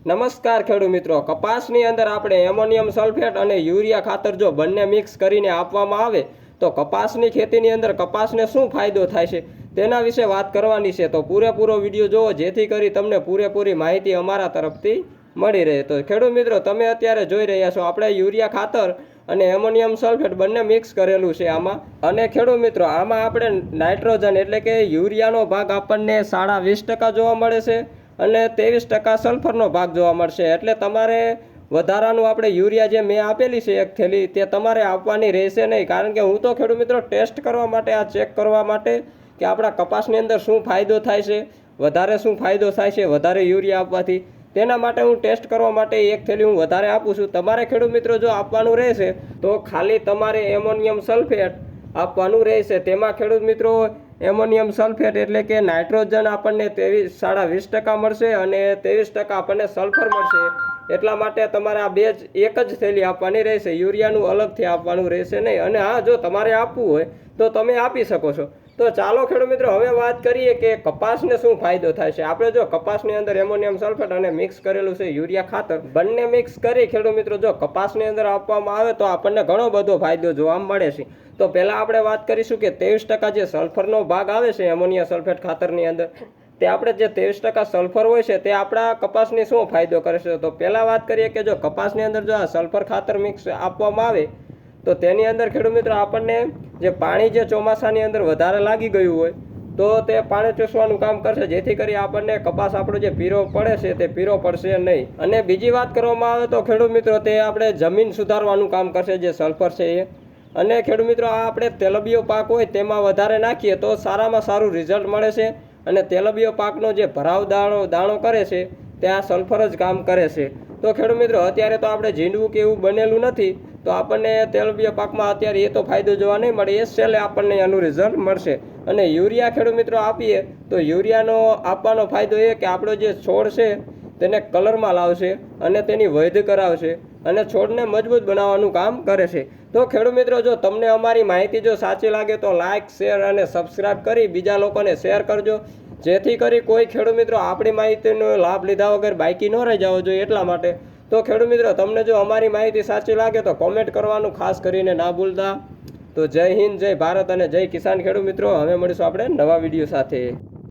નમસ્કાર ખેડૂત મિત્રો, કપાસની અંદર આપણે એમોનિયમ સલ્ફેટ અને યુરિયા ખાતર જો બંને મિક્સ કરીને આપવામાં આવે તો કપાસની ખેતીની અંદર કપાસને શું ફાયદો થાય છે તેના વિશે વાત કરવાની છે। તો પૂરેપૂરો વિડીયો જુઓ જેથી કરી તમને પૂરેપૂરી માહિતી અમારા તરફથી મળી રહે। તો ખેડૂત મિત્રો, તમે અત્યારે જોઈ રહ્યા છો આપણે યુરિયા ખાતર અને એમોનિયમ સલ્ફેટ બંને મિક્સ કરેલું છે આમાં। અને ખેડૂત મિત્રો, આમાં આપણે નાઇટ્રોજન એટલે કે યુરિયાનો ભાગ આપણને 20% જોવા મળે છે અને 23% સલ્ફરનો ભાગ જોવા મળશે। એટલે તમારે વધારાનું આપણે યુરિયા જે મેં આપેલી છે એક થેલી તે તમારે આપવાની રહેશે નહીં, કારણ કે હું તો ખેડૂત મિત્રો ટેસ્ટ કરવા માટે, આ ચેક કરવા માટે કે આપણા કપાસની અંદર શું ફાયદો થાય છે, વધારે શું ફાયદો થાય છે વધારે યુરિયા આપવાથી, તેના માટે હું ટેસ્ટ કરવા માટે એક થેલી હું વધારે આપું છું। તમારે ખેડૂત મિત્રો જો આપવાનું રહેશે તો ખાલી તમારે એમોનિયમ સલ્ફેટ આપવાનું રહેશે। તેમાં ખેડૂત મિત્રો એમોનિયમ સલ્ફેટ એટલે કે નાઇટ્રોજન આપણને 20% મળશે અને 23% આપણને સલ્ફર મળશે। એટલા માટે તમારે આ બે એક જ થેલી આપવાની રહેશે, યુરિયાનું અલગથી આપવાનું રહેશે નહીં। અને હા, જો તમારે આપવું હોય તો તમે આપી શકો છો। તો ચાલો ખેડૂત મિત્રો, હવે વાત કરીએ કે કપાસને શું ફાયદો થાય છે। આપણે જો કપાસની અંદર એમોનિયમ સલ્ફેટ અને મિક્સ કરેલું છે યુરિયા ખાતર બંને મિક્સ કરી ખેડૂત મિત્રો જો કપાસની અંદર આપવામાં આવે તો આપણને ઘણો બધો ફાયદો જોવા મળે છે। તો પહેલાં આપણે વાત કરીશું કે 23% જે સલ્ફરનો ભાગ આવે છે એમોનિયા સલ્ફેટ ખાતરની અંદર, તે આપણે જે 23% સલ્ફર હોય છે તે આપણા કપાસને શું ફાયદો કરે છે। તો પહેલાં વાત કરીએ કે જો કપાસની અંદર જો આ સલ્ફર ખાતર મિક્સ આપવામાં આવે તો તેની અંદર ખેડૂત મિત્રો આપણને જે પાણી જે ચોમાસાની અંદર વધારે લાગી ગયું હોય તો તે પાણી ચૂસવાનું કામ કરશે, જેથી કરી આપણને કપાસ આપણો જે પીરો પડે છે તે પીરો પડશે નહીં। અને બીજી વાત કરવામાં આવે તો ખેડૂત મિત્રો તે આપણે જમીન સુધારવાનું કામ કરશે જે સલ્ફર છે એ। અને ખેડૂત મિત્રો, આ આપણે તેલબિયો પાક હોય તેમાં વધારે નાખીએ તો સારામાં સારું રિઝલ્ટ મળે છે અને તેલબિયો પાકનો જે ભરાવ દાણો કરે છે તે આ સલ્ફર જ કામ કરે છે। તો ખેડૂત મિત્રો, અત્યારે તો આપણે ઝીંડવું કે એવું બનેલું નથી તો આપણને તેલબિયા પાકમાં અત્યારે એ તો ફાયદો જોવા નહીં મળે, એ છેલ્લે આપણને એનું રિઝલ્ટ મળશે। અને યુરિયા ખેડૂત મિત્રો આપીએ તો યુરિયાનો આપવાનો ફાયદો એ કે આપણો જે છોડ છે તેને કલરમાં લાવશે અને તેની વૈધ કરાવશે અને છોડને મજબૂત બનાવવાનું કામ કરે છે। તો ખેડૂત મિત્રો, જો તમને અમારી માહિતી જો સાચી લાગે તો લાઇક, શેર અને સબસ્ક્રાઇબ કરી બીજા લોકોને શેર કરજો, જેથી કરી કોઈ ખેડૂત મિત્રો આપણી માહિતીનો લાભ લીધા વગર બાકી ન રહી જવો જોઈએ એટલા માટે। તો ખેડૂત મિત્રો, તમને જો અમારી માહિતી સાચી લાગે તો કોમેન્ટ કરવાનું ખાસ કરીને ના ભૂલતા। તો જય હિન્દ, જય ભારત અને જય કિસાન ખેડૂત મિત્રો। હવે મળીશું આપણે નવા વિડીયો સાથે।